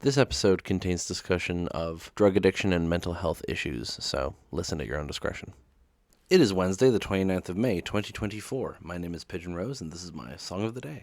This episode contains discussion of drug addiction and mental health issues, so listen at your own discretion. It is Wednesday, the 29th of May, 2024. My name is Pigeon Rose, and this is my song of the day.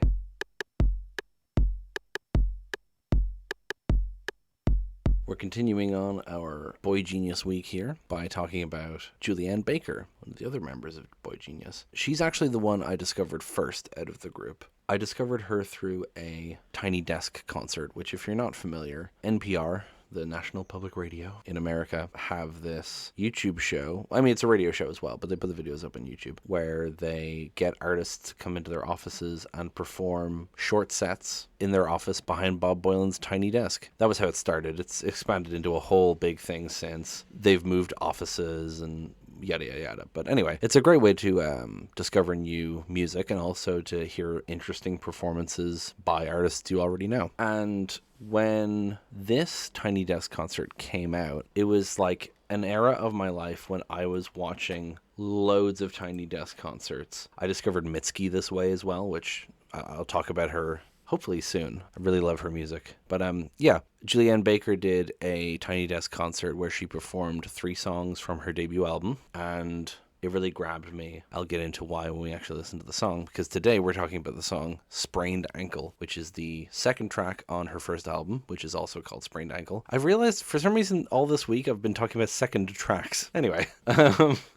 We're continuing on our Boy Genius week here by talking about Julien Baker, one of the other members of Boy Genius. She's actually the one I discovered first out of the group. I discovered her through a Tiny Desk concert, which, if you're not familiar, NPR, the National Public Radio in America, have this YouTube show. I mean, it's a radio show as well, but they put the videos up on YouTube, where they get artists to come into their offices and perform short sets in their office behind Bob Boilen's Tiny Desk. That was how it started. It's expanded into a whole big thing since. They've moved offices and yada yada yada. But anyway, it's a great way to discover new music and also to hear interesting performances by artists you already know. And when this Tiny Desk concert came out, it was like an era of my life when I was watching loads of Tiny Desk concerts. I discovered Mitski this way as well, which I'll talk about her hopefully soon. I really love her music. But yeah, Julien Baker did a Tiny Desk concert where she performed 3 songs from her debut album, and it really grabbed me. I'll get into why when we actually listen to the song, because today we're talking about the song Sprained Ankle, which is the second track on her first album, which is also called Sprained Ankle. I've realized for some reason all this week I've been talking about second tracks. Anyway,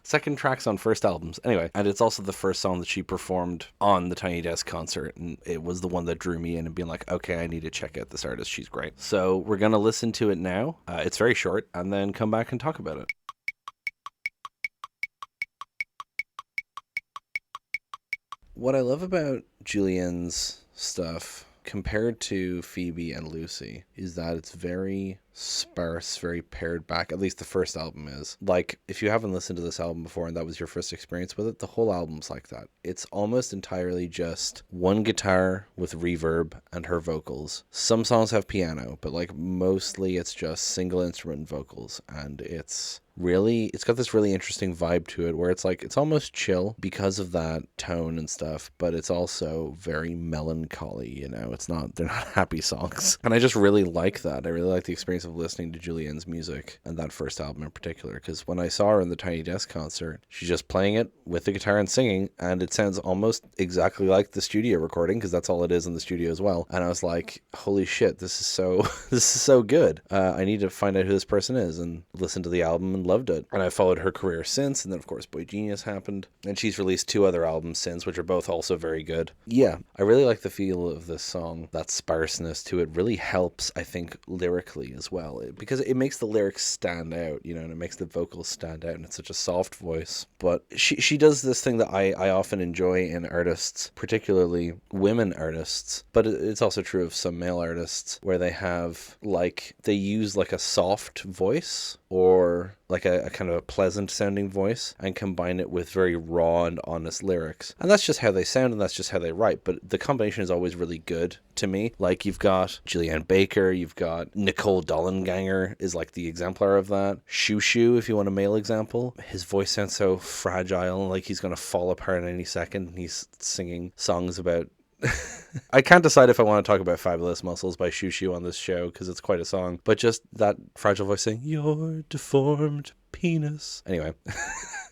second tracks on first albums. Anyway, and it's also the first song that she performed on the Tiny Desk concert, and it was the one that drew me in and being like, okay, I need to check out this artist. She's great. So we're going to listen to it now. It's very short, and then come back and talk about it. What I love about Julien's stuff compared to Phoebe and Lucy is that it's very sparse, very pared back. At least the first album is. Like, if you haven't listened to this album before and that was your first experience with it, the whole album's like that. It's almost entirely just one guitar with reverb and her vocals. Some songs have piano, but like mostly it's just single instrument vocals, and it's got this really interesting vibe to it where it's like, it's almost chill because of that tone and stuff, but it's also very melancholy, you know, they're not happy songs. And I just really like that. I really like the experience of listening to Julien's music and that first album in particular, because when I saw her in the Tiny Desk concert, she's just playing it with the guitar and singing, and it sounds almost exactly like the studio recording, because that's all it is in the studio as well. And I was like, holy shit, this is so good. I need to find out who this person is, and listen to the album and loved it. And I followed her career since, and then of course Boy Genius happened, and she's released 2 other albums since, which are both also very good. Yeah, I really like the feel of this song. That sparseness to it really helps, I think, lyrically as well, because it makes the lyrics stand out, you know, and it makes the vocals stand out, and it's such a soft voice. But she does this thing that I often enjoy in artists, particularly women artists, but it's also true of some male artists, where they use like a soft voice or like a kind of a pleasant sounding voice and combine it with very raw and honest lyrics. And that's just how they sound, and that's just how they write, but the combination is always really good to me. Like, you've got Julien Baker, you've got Nicole Dollanganger is like the exemplar of that. Shoo Shoo, if you want a male example. His voice sounds so fragile, like he's going to fall apart at any second, and he's singing songs about I can't decide if I want to talk about Fabulous Muscles by Shoo Shoo on this show, because it's quite a song, but just that fragile voice saying, your deformed penis. Anyway.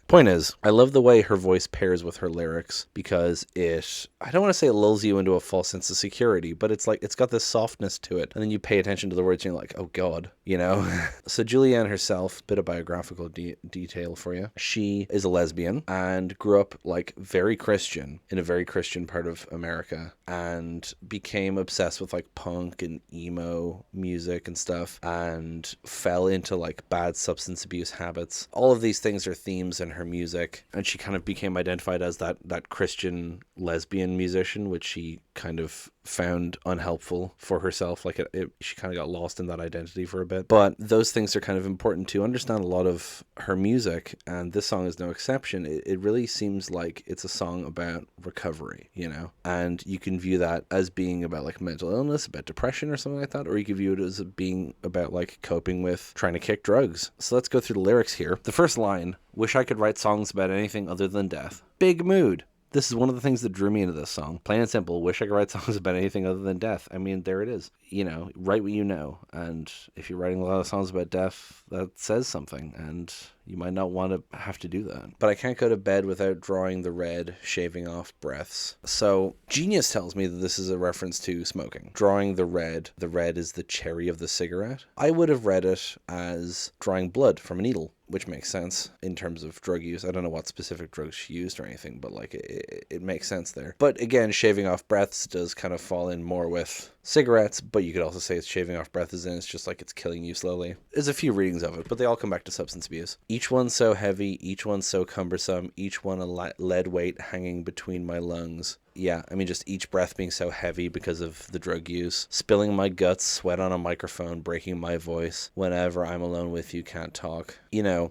Point is, I love the way her voice pairs with her lyrics, because I don't want to say it lulls you into a false sense of security, but it's like, it's got this softness to it. And then you pay attention to the words and you're like, oh God, you know? So Julianne herself, bit of biographical detail for you. She is a lesbian and grew up like very Christian in a very Christian part of America, and became obsessed with like punk and emo music and stuff, and fell into like bad substance abuse habits. All of these things are themes in her music, and she kind of became identified as that Christian lesbian musician, which she kind of found unhelpful for herself. Like she kind of got lost in that identity for a bit. But those things are kind of important to understand a lot of her music, and this song is no exception. It really seems like it's a song about recovery, you know, and you can view that as being about like mental illness, about depression or something like that, or you can view it as being about like coping with trying to kick drugs. So let's go through the lyrics here. The first line: wish I could write songs about anything other than death. Big mood. This is one of the things that drew me into this song. Plain and simple, wish I could write songs about anything other than death. I mean, there it is. Write what you know. And if you're writing a lot of songs about death, that says something. And you might not want to have to do that. But I can't go to bed without drawing the red, shaving off breaths. So Genius tells me that this is a reference to smoking. Drawing the red is the cherry of the cigarette. I would have read it as drawing blood from a needle, which makes sense in terms of drug use. I don't know what specific drugs she used or anything, but like it makes sense there. But again, shaving off breaths does kind of fall in more with cigarettes, but you could also say it's shaving off breath as in it's just like it's killing you slowly. There's a few readings of it, but they all come back to substance abuse. Each one so heavy, each one so cumbersome, each one a lead weight hanging between my lungs. Yeah, I mean, just each breath being so heavy because of the drug use. Spilling my guts, sweat on a microphone, breaking my voice. Whenever I'm alone with you, can't talk.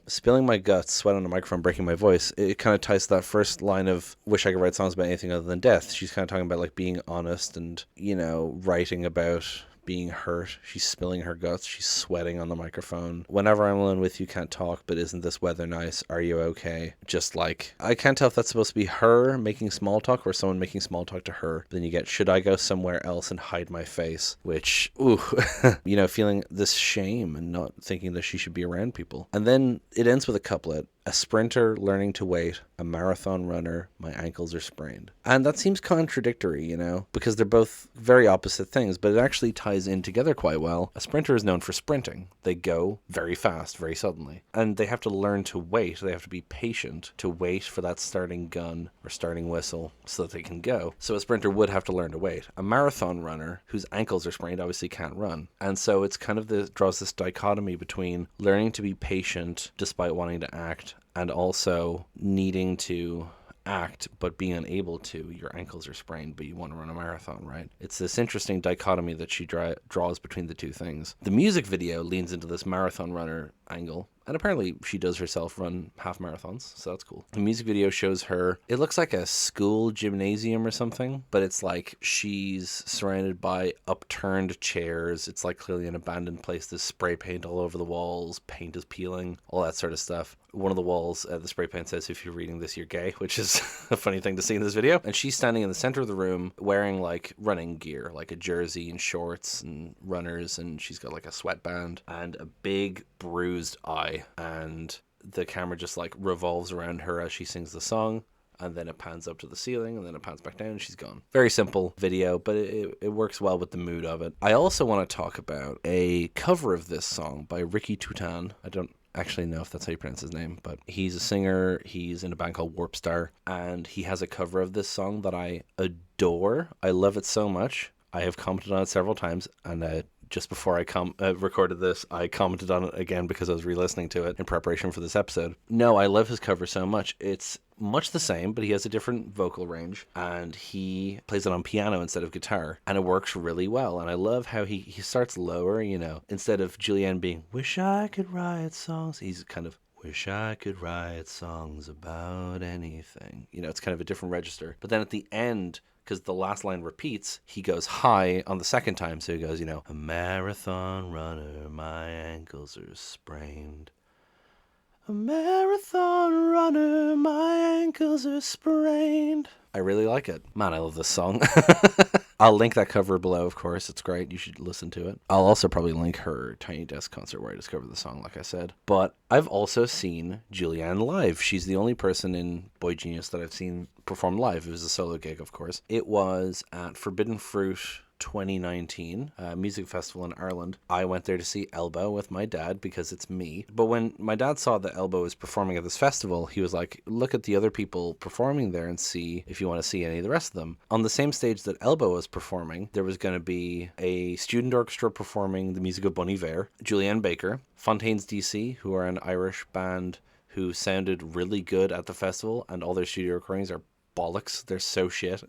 Spilling my guts, sweat on a microphone, breaking my voice. It kind of ties to that first line of wish I could write songs about anything other than death. She's kind of talking about like being honest and, writing about being hurt. She's spilling her guts. She's sweating on the microphone. Whenever I'm alone with you, can't talk, but isn't this weather nice? Are you okay? Just like, I can't tell if that's supposed to be her making small talk or someone making small talk to her. Then you get, should I go somewhere else and hide my face? Which, ooh, feeling this shame and not thinking that she should be around people. And then it ends with a couplet. A sprinter learning to wait, a marathon runner, my ankles are sprained. And that seems contradictory, because they're both very opposite things, but it actually ties in together quite well. A sprinter is known for sprinting. They go very fast, very suddenly. And they have to learn to wait. They have to be patient to wait for that starting gun or starting whistle so that they can go. So a sprinter would have to learn to wait. A marathon runner whose ankles are sprained obviously can't run. And so it's kind of draws this dichotomy between learning to be patient despite wanting to act and also needing to act but being unable to. Your ankles are sprained but you want to run a marathon, right? It's this interesting dichotomy that she draws between the two things. The music video leans into this marathon runner angle, and apparently she does herself run half marathons, so that's cool. The music video shows her, it looks like a school gymnasium or something, but it's like she's surrounded by upturned chairs. It's like clearly an abandoned place. There's spray paint all over the walls, paint is peeling, all that sort of stuff. One of the walls, the spray paint says, if you're reading this, you're gay, which is a funny thing to see in this video. And she's standing in the center of the room wearing like running gear, like a jersey and shorts and runners, and she's got like a sweatband and a big bruised eye. And the camera just like revolves around her as she sings the song, and then it pans up to the ceiling, and then it pans back down, and she's gone. Very simple video, but it works well with the mood of it. I also want to talk about a cover of this song by Ricky Tutaan. I don't actually know if that's how you pronounce his name, but he's a singer. He's in a band called Warp Star, and he has a cover of this song that I adore. I love it so much. I have commented on it several times, and just before I recorded this, I commented on it again because I was re-listening to it in preparation for this episode. No, I love his cover so much. It's much the same, but he has a different vocal range, and he plays it on piano instead of guitar, and it works really well. And I love how he starts lower, instead of Julien being, wish I could write songs, he's kind of, wish I could write songs about anything. It's kind of a different register. But then at the end, because the last line repeats, he goes high on the second time. So he goes, a marathon runner, my ankles are sprained. A marathon runner, my ankles are sprained. I really like it. Man, I love this song. I'll link that cover below, of course. It's great. You should listen to it. I'll also probably link her Tiny Desk concert where I discovered the song, like I said. But I've also seen Julien live. She's the only person in boygenius that I've seen perform live. It was a solo gig, of course. It was at Forbidden Fruit 2019 music festival in Ireland. I went there to see Elbow with my dad because it's me. But when my dad saw that Elbow was performing at this festival, he was like, look at the other people performing there and see if you want to see any of the rest of them. On the same stage that Elbow was performing, there was going to be a student orchestra performing the music of Bon Iver, Julianne Baker, Fontaines DC, who are an Irish band who sounded really good at the festival, and all their studio recordings are bollocks. They're so shit,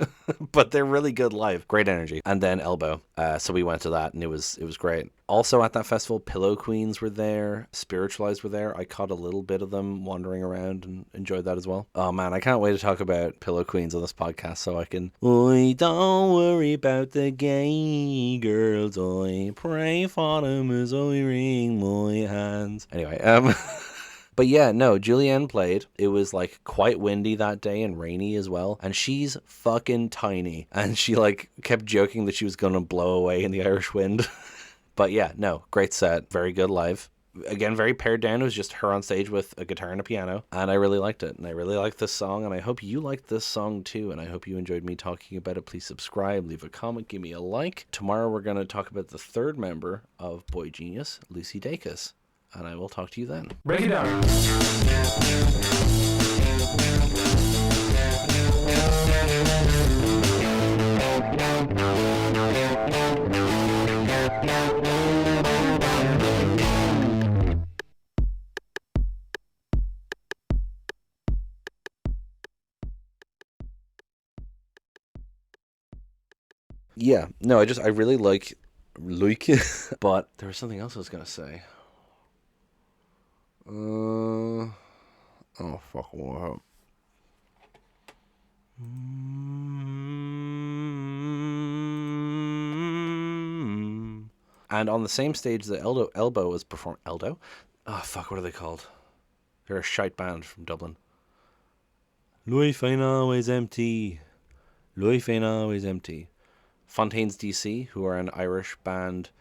but they're really good live. Great energy. And then Elbow. So we went to that, and it was great. Also at that festival, Pillow Queens were there. Spiritualized were there. I caught a little bit of them wandering around and enjoyed that as well. Oh man, I can't wait to talk about Pillow Queens on this podcast so I can, I don't worry about the gay girls. I pray for them as I wring my hands. Anyway, But yeah, no, Julien played. It was like quite windy that day and rainy as well. And she's fucking tiny. And she like kept joking that she was going to blow away in the Irish wind. But yeah, no, great set. Very good live. Again, very pared down. It was just her on stage with a guitar and a piano. And I really liked it. And I really liked this song. And I hope you liked this song too. And I hope you enjoyed me talking about it. Please subscribe, leave a comment, give me a like. Tomorrow we're going to talk about the third member of boygenius, Lucy Dacus. And I will talk to you then. Break it down. Yeah, no, I really like but there was something else I was gonna say. Oh fuck, what? And on the same stage that Elbow was performing, Eldo? Oh fuck, what are they called? They're a shite band from Dublin. Life ain't always empty. Life ain't always empty. Fontaines DC, who are an Irish band